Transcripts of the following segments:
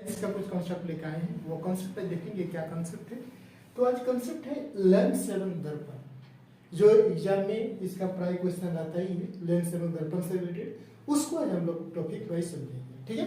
इसका कुछ कॉन्सेप्ट लेकर आए हैं, वो कॉन्सेप्ट देखेंगे क्या कॉन्सेप्ट है। तो आज कॉन्सेप्ट है लेंस एवं दर्पण, जो एग्जाम में इसका प्राय क्वेश्चन आता ही है, लेंस एवं दर्पण से रिलेटेड, उसको आज हम लोग टॉपिक वाइज समझेंगे। ठीक है,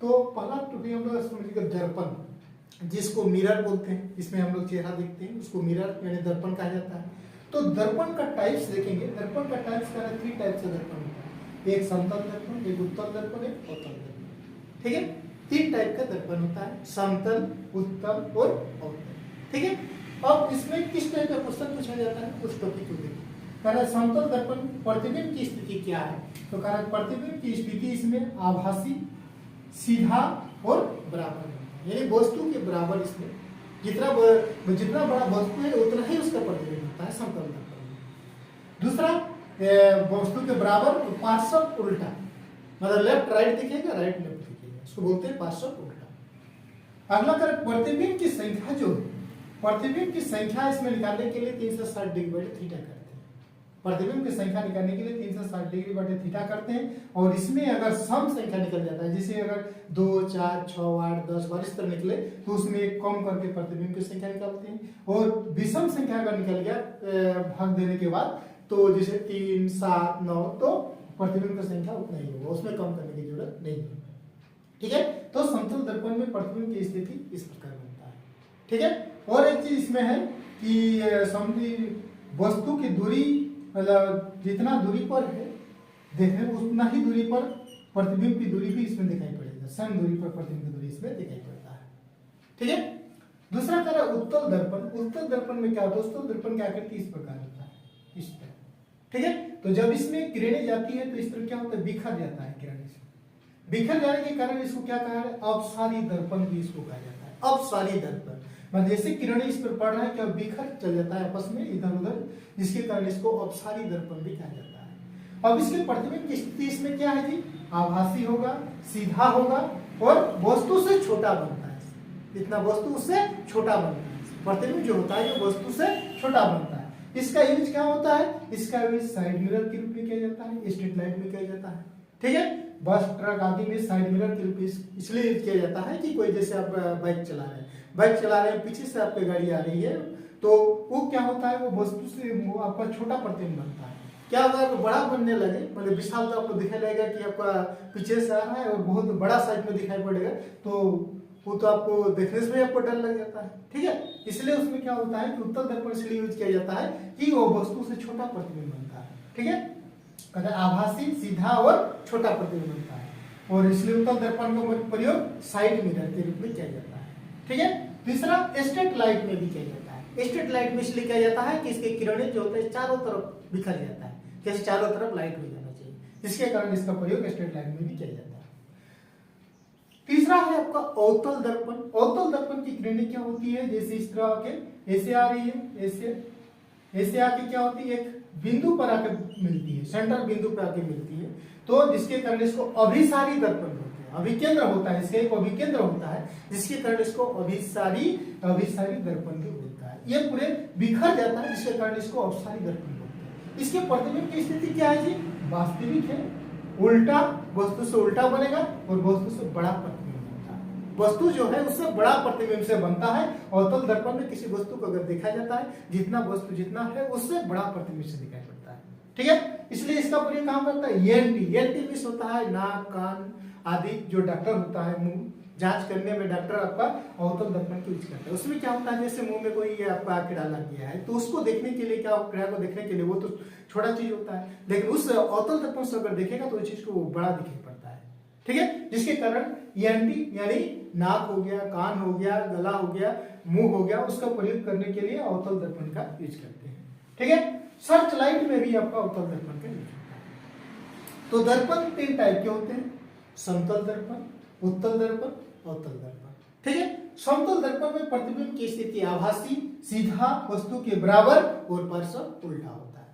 तो पहला टॉपिक हम लोग समझेंगे दर्पण, जिसको मिरर बोलते हैं। इसमें हम लोग चेहरा देखते हैं, उसको मिरर यानी दर्पण कहा जाता है। तो दर्पण का टाइप्स देखेंगे। दर्पण का टाइप्स का 3 टाइप से दर्पण होता है, एक समतल दर्पण, एक उत्तल दर्पण, एक अवतल दर्पण। ठीक है, 3 टाइप का दर्पण होता है, समतल, उत्तल और अवतल। ठीक है, अब इसमें किस टाइप का क्वेश्चन पूछा जाता है उस टॉपिक को देखिए। कारण समतल दर्पण प्रतिबिंब की स्थिति क्या है, तो कारण प्रतिबिंब की स्थिति इसमें आभासी, सीधा और बराबर है, यानी वस्तु के बराबर। इसमें जितना बड़ा वस्तु है उतना ही उसका प्रतिबिंब होता है समतल दर्पण में। दूसरा, वस्तु के बराबर पार्श्व उल्टा, मतलब लेफ्ट राइट दिखेगा, राइट लेफ्ट दिखेगा, इसको बोलते हैं पार्श्व उल्टा। अगला कर प्रतिबिंब की संख्या, जो प्रतिबिंब की संख्या इसमें निकालने के लिए 360 डिग्री बटे थीटा करते हैं। प्रतिबिंब की संख्या निकालने के लिए 360 डिग्री बटे थीटा करते हैं। और इसमें अगर सम संख्या निकल जाता है, जैसे अगर 2, 4, 6, 8, 10, 12 इस तरह निकले, तो उसमें कम करके प्रतिबिंब की संख्या निकालते हैं। और विषम संख्या अगर निकल गया भाग देने के बाद, तो जैसे 3, 7, 9, तो प्रतिबिंब की संख्या उतना ही होगा, उसमें कम करने की जरूरत नहीं है। ठीक है, तो समतल दर्पण में प्रतिबिंब की स्थिति इस प्रकार बनता है। ठीक है, और एक चीज इसमें है कि वस्तु की दूरी, मतलब जितना दूरी पर है देखें उतना ही दूरी पर प्रतिबिंब की दूरी भी इसमें दिखाई पड़ेगा, सम दूरी पर प्रतिबिंब की दूरी इसमें दिखाई पड़ता है। ठीक है, दूसरा तरह उत्तल दर्पण। उत्तल दर्पण में क्या होता है, उत्तल दर्पण क्या करती है, इस प्रकार होता है, इस तरह। ठीक है, तो जब इसमें किरणें जाती है तो इस तरह क्या होता है, बिखर जाता है किरणें से। बिखर जाने के कारण इसको क्या कहा है, अपसारी दर्पण भी इसको कहा जाता है। अपसारी दर्पण मतलब जैसे किरणें इस पर पड़ रहा है, क्या बिखर चल जाता है आपस में इधर उधर, जिसके कारण इसको अपसारी दर्पण भी कहा जाता है। अब इसके प्रतिबिंब की स्थिति इसमें क्या है जी, आभासी होगा, सीधा होगा और वस्तु से छोटा बनता है। जितना वस्तु उससे छोटा बनता है, प्रतिबिंब जो होता है ये वस्तु से छोटा बनता है। इसका यूज क्या होता है, इसका यूज साइड मिरर के रूप में किया जाता है, स्ट्रीट लाइट में किया जाता है। ठीक है, बस ट्रक आदि में साइड मिरर के रूप में इसलिए यूज किया जाता है कि कोई जैसे आप बाइक चला रहे हैं, पीछे से आपकी गाड़ी आ रही है, तो वो क्या होता है, वो वस्तु से आपका छोटा प्रतिबिंब बनता है। क्या अगर बड़ा बनने लगे, मतलब विशाल, तो आपको दिखाई लगेगा कि आपका पीछे से आ रहा है और बहुत बड़ा साइज में दिखाई पड़ेगा, तो वो तो आपको देखने से भी आपको डर लग जाता है। ठीक है, इसलिए उसमें क्या होता है कि उत्तल दर्पण इसलिए यूज किया जाता है कि वो वस्तु से छोटा प्रतिबिंब बनता है। ठीक है, आभासी, सीधा और छोटा प्रतिबिंब बनता है, और इसलिए उत्तल दर्पण का प्रयोग साइड मिरर के रूप में किया जाता है। ठीक है, तीसरा स्ट्रीट लाइट में भी किया जाता है। स्ट्रीट लाइट में इसलिए किया जाता है कि इसके किरणें जो होते हैं चारों तरफ बिखर जाता है, जैसे चारों तरफ लाइट हो जाना चाहिए, इसके कारण इसका प्रयोग स्ट्रीट लाइट में भी किया जाता है। तीसरा है आपका अवतल दर्पण। अवतल दर्पण की किरणें क्या होती है, जैसे इस तरह के ऐसे आ रही है, ऐसे आके क्या होती है, एक बिंदु पर आकर मिलती है, सेंटर बिंदु पर आके मिलती है, तो जिसके कारण इसको अभिसारी दर्पण बोलते हैं। अभिकेंद्र होता है, इसका एक अभिकेंद्र होता है, जिसके कारण इसको अभिसारी दर्पण भी बोलता है। ये पूरे बिखर जाता है, जिसके कारण इसको अपसारी दर्पण बोलते हैं। इसके प्रतिबिंब की स्थिति क्या है जी, वास्तविक है, उल्टा, वस्तु से उल्टा बनेगा और वस्तु से बड़ा प्रतिबिंब बनता है। वस्तु जो है उससे बड़ा प्रतिबिंब से बनता है। अवतल दर्पण में किसी वस्तु को अगर देखा जाता है, जितना वस्तु जितना है उससे बड़ा प्रतिबिंब से दिखाई पड़ता है। ठीक है, इसलिए इसका प्रयोग काम करता है ENT मिस होता है, नाक, कान आदि जो डॉक्टर होता है, मुंह जांच करने में डॉक्टर आपका अवतल दर्पण की यूज करता है। उसमें क्या होता है, जैसे मुंह में कोई आपका कीड़ा लग गया है, तो उसको देखने के लिए, क्या कीड़ा को देखने के लिए वो तो छोटा चीज होता है, लेकिन उस अवतल दर्पण से अगर देखेगा तो उस चीज को बड़ा दिखाई पड़ता है। ठीक है, जिसके कारण ENT यानी नाक हो गया, कान हो गया, गला हो गया, मुंह हो गया, उसका प्रयोग करने के लिए अवतल दर्पण का यूज करते हैं। ठीक है, सर्च लाइट में भी आपका अवतल दर्पण का यूज होता है। तो दर्पण 3 टाइप के होते हैं, समतल दर्पण, उत्तल दर्पण, अवतल दर्पण। ठीक है, समतल दर्पण में प्रतिबिंब की स्थिति आभासी, सीधा, वस्तु के बराबर और पार्श्व उल्टा होता है।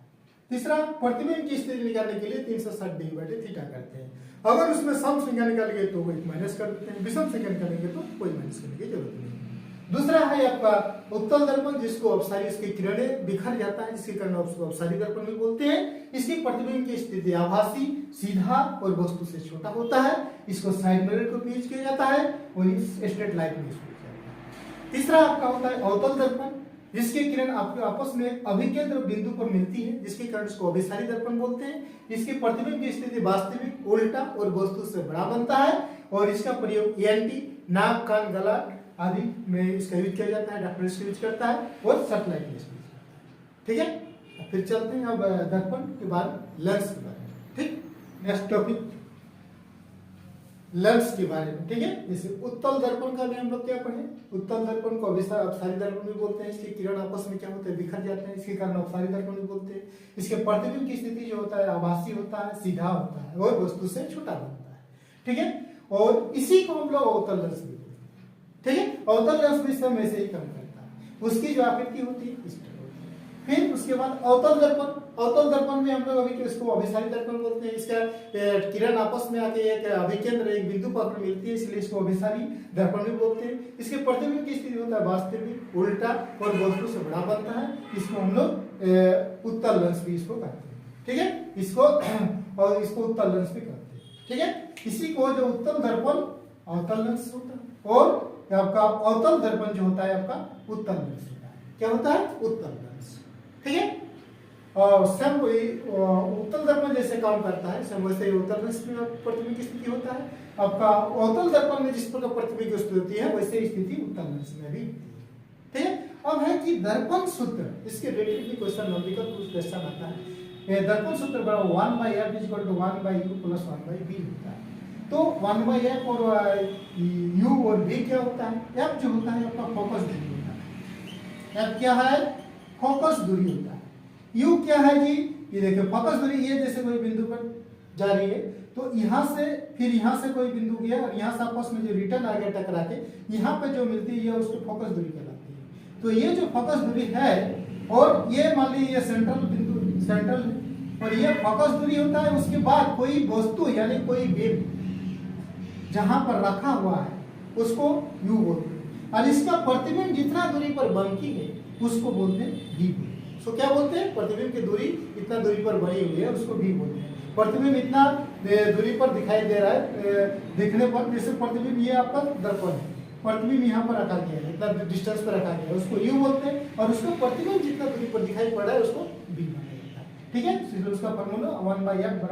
तीसरा, प्रतिबिंब की स्थिति निकालने के लिए 360 डिग्री बटे थीटा करते हैं। अगर उसमें सम संख्या निकालेंगे तो वो एक माइनस कर देते हैं, विषम संख्या निकालेंगे तो कोई माइनस करने की जरूरत नहीं है। दूसरा है आपका उत्तल दर्पण, जिसको अपसारी, इसकी किरणें बिखर जाता है, जिसके कारण अपसारी दर्पण भी बोलते हैं। इसकी प्रतिबिंब की स्थिति आभासी, सीधा और वस्तु से छोटा होता है। इसको साइड मिरर को यूज किया जाता है और इस स्ट्रेट लाइट में यूज किया जाता है। तीसरा आपका होता है अवतल दर्पण, जिसकी किरण आपके आपस में अभिकेंद्र बिंदु पर मिलती है, जिसके कारण इसको अभिसारी दर्पण बोलते हैं। इसकी प्रतिबिंब की स्थिति वास्तविक, उल्टा और वस्तु से बड़ा बनता है और इसका प्रयोग एंटी, नाक, कान, गला आदि में इसका यूज किया जाता है। डॉक्टर इसका यूज करता है और सैटेलाइट में इसका यूज करता है। ठीक है, फिर चलते हैं अब दर्पण के बाद लेंस के बारे में। ठीक, नेक्स्ट टॉपिक लेंस के बारे में। ठीक है, जैसे उत्तल दर्पण का भी हम लोग क्या पढ़े, उत्तल दर्पण को अपसारी दर्पण भी बोलते हैं। इसके किरण आपस में क्या होते हैं, बिखर जाते हैं, इसके कारण अपसारी दर्पण भी बोलते हैं। इसके प्रतिबिंब की स्थिति जो होता है आभासी होता है, सीधा होता है और वस्तु से छोटा बनता है। ठीक है, और इसी को हम लोग अवतल लेंस भी बोलते हैं। ठीक है, अवतल लेंस भी समय ऐसे ही काम करता है, उसकी जो आकृति होती है इस तरह होती है। फिर उसके बाद अवतल दर्पण, अवतल दर्पण में हम लोग अभी इसको अभिसारी दर्पण बोलते हैं। इसका किरण आपस में आके एक अभिकेंद्र, एक बिंदु पर मिलती है, इसलिए इसको अभिसारी दर्पण भी बोलते हैं। इसके प्रतिबिंब की स्थिति होता है वास्तविक, उल्टा और वस्तु से बड़ा बनता है। इसको हम लोग उत्तल लेंस भी इसको कहते हैं। ठीक है, इसको और इसको उत्तल लेंस भी कहते हैं। ठीक है, इसी को जो उत्तल दर्पण अवतल लेंस होता है और आपका अवतल दर्पण जो होता है आपका उत्तल लेंस होता है। क्या होता है, उत्तल लेंस। ठीक है, और सब उत्तल दर्पण जैसे काम करता है सब वैसे ही उत्तल लेंस में प्रतिबिंब की स्थिति होता है। आपका अवतल दर्पण में जिस प्रकार प्रतिबिंब की स्थिति होती है वैसे ही स्थिति उत्तल लेंस में भी होती है। ठीक है, अब है कि दर्पण सूत्र, इसके रिलेटेड भी क्वेश्चन नंबर कुछ क्वेश्चन आता है। दर्पण सूत्र बराबर 1/f = 1/u + 1/v होता है। तो 1/f और u और v क्या होता है, f जो होता है आपका फोकस दूरी होता है। f क्या है, फोकस दूरी होता है। u क्या है जी, ये देखिए फोकस दूरी, ये जैसे कोई बिंदु पर जा रही है तो यहाँ से फिर यहाँ से कोई बिंदु गया और यहाँ से आपस में जो रिटर्न आ गया टकरा के, यहाँ पे जो मिलती है ये उसको फोकस दूरी कहलाती है। तो ये जो फोकस दूरी है और ये मान लीजिए ये सेंट्रल बिंदु, सेंट्रल और ये फोकस दूरी होता है। उसके बाद कोई वस्तु यानी कोई बीम जहां पर रखा हुआ है उसको u बोलते हैं और इसका प्रतिबिंब जितना दूरी पर बनती है उसको बोलते हैं v। सो क्या बोलते हैं, प्रतिबिंब की दूरी इतना दूरी पर बनी हुई है उसको v बोलते हैं। प्रतिबिंब इतना दूरी पर दिखाई दे रहा है, दिखने पर जैसे प्रतिबिंब ये आपका दर्पण है, प्रतिबिंब यहाँ पर रखा गया है, इतना डिस्टेंस पर रखा गया है, उसको u बोलते हैं और उसको प्रतिबिंब जितना दूरी पर दिखाई पड़ रहा है उसको v माना जाता है। ठीक है, इसलिए उसका फॉर्मूला 1/f =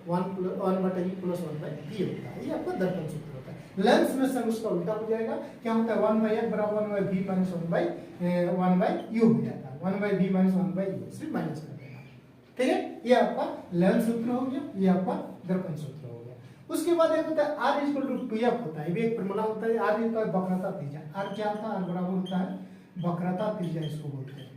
1/u + 1/v होता है। ये आपका दर्पण सूत्र होता है। लेंस में से उसका उल्टा हो जाएगा, क्या होता है 1/f = 1/v - 1/u हो जाता है। 1/v - 1/u सिर्फ माइनस कर देना। ठीक है, ये आपका लेंस सूत्र हो गया, ये आपका दर्पण सूत्र हो गया। उसके बाद एक होता है r = 2f होता है, ये भी एक फॉर्मूला होता है। r होता है वक्रता त्रिज्या, r क्या होता है, r बराबर होता है वक्रता त्रिज्या इसको बोलते हैं।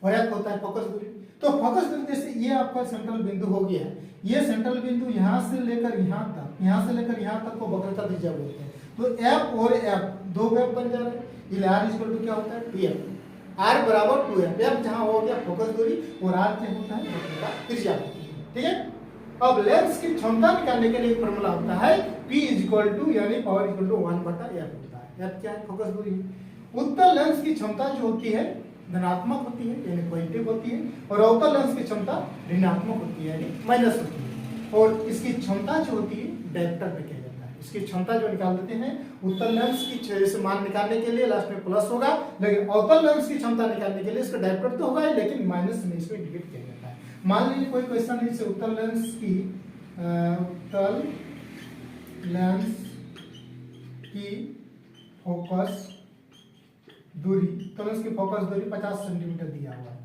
और f होता है फोकस दूरी। तो फोकस दूरी जैसे ये आपका सेंट्रल बिंदु हो गया, ये सेंट्रल बिंदु यहाँ से लेकर यहाँ तक, यहाँ से लेकर यहाँ तक को वक्रता त्रिज्या बोलते हैं। तो f और f दो वेव बन जा रहे हैं, इसलिए r = क्या होता है 2f, r = 2f। f जहाँ हो गया फोकस दूरी और r क्या होता है वक्रता त्रिज्या। ठीक है, अब लेंस की क्षमता निकालने के लिए एक फॉर्मूला होता है p = यानी पावर = 1/f होता है। f क्या है, फोकस दूरी। उत्तल लेंस की क्षमता जो होती है धनात्मक होती है यानी पॉजिटिव होती है और अवतल लेंस की क्षमता ऋणात्मक होती है यानी माइनस होती है। और इसकी क्षमता जो होती है डायरेक्टर पे किया जाता है। इसकी क्षमता जो निकाल देते हैं उत्तल लेंस की से मान निकालने के लिए लास्ट में प्लस होगा, लेकिन अवतल लेंस की क्षमता निकालने के लिए इसका डायरेक्टर तो होगा लेकिन माइनस में इसको इंडिकेट किया जाता है। मान लीजिए कोई क्वेश्चन है जैसे उत्तल लेंस की फोकस दूरी, तो इसकी फोकस दूरी 50 सेंटीमीटर दिया हुआ है,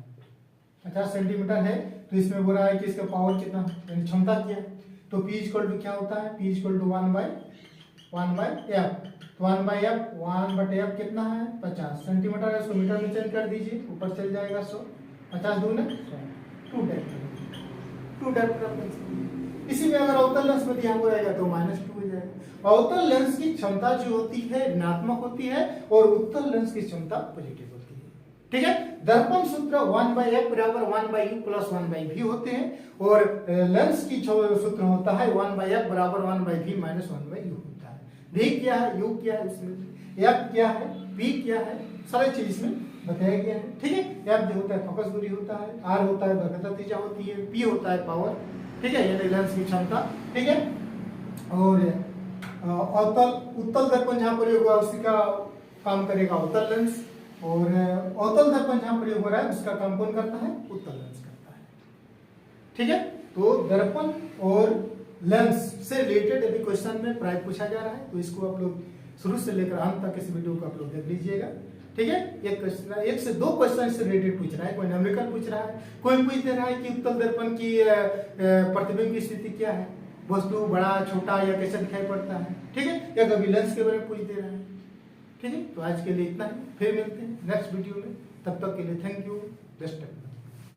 50 सेंटीमीटर है। तो इसमें बोला है कि इसका पावर कितना यानी क्षमता क्या है, तो P = क्या होता है, P = 1/f। तो 1/f 1/f कितना है 50 सेंटीमीटर है, उसको मीटर में चेंज कर दीजिए, ऊपर चल जाएगा 100, 50 दूनी 2 डायरेक्टर। इसी में अगर अवतल लेंस में दिया हुआ रहेगा तो -2 हो जाएगा। अवतल लेंस की क्षमता जो होती है ऋणात्मक होती है और उत्तल लेंस की क्षमता पॉजिटिव होती है। ठीक है, दर्पण सूत्र 1/f = 1/u + 1/v होते हैं और लेंस की सूत्र होता है 1/f = 1/v - 1/u होता है। V क्या है, U क्या है, इसमें F क्या है, P क्या है, सारी चीज इसमें बताया गया है। ठीक है, F जो होता है फोकस दूरी होता है, R होता है वक्रता त्रिज्या होती है, P होता है पावर, ठीक है, यानी लेंस की क्षमता। ठीक है, और उत्तल दर्पण जहाँ प्रयोग हुआ उसी का काम करेगा उत्तल लेंस, और अवतल दर्पण जहाँ प्रयोग हो रहा है उसका काम कौन करता है, उत्तल लेंस करता है। ठीक है, तो दर्पण और लेंस से रिलेटेड यदि क्वेश्चन में प्राय पूछा जा रहा है तो इसको आप लोग शुरू से लेकर अंत तक इस वीडियो को आप लोग देख लीजिएगा। ठीक है, एक क्वेश्चन, एक से दो क्वेश्चन से रिलेटेड पूछ रहा है, कोई न्यूमेरिकल पूछ रहा है, कोई पूछ दे रहा है कि उत्तल दर्पण की प्रतिबिंब की स्थिति क्या है, वस्तु बड़ा छोटा या कैसे दिखाई पड़ता है। ठीक है, या कभी लेंस के बारे में पूछ दे रहा है। ठीक है, तो आज के लिए इतना ही, फिर मिलते हैं नेक्स्ट वीडियो में, तब तक के लिए थैंक यू, बेस्ट।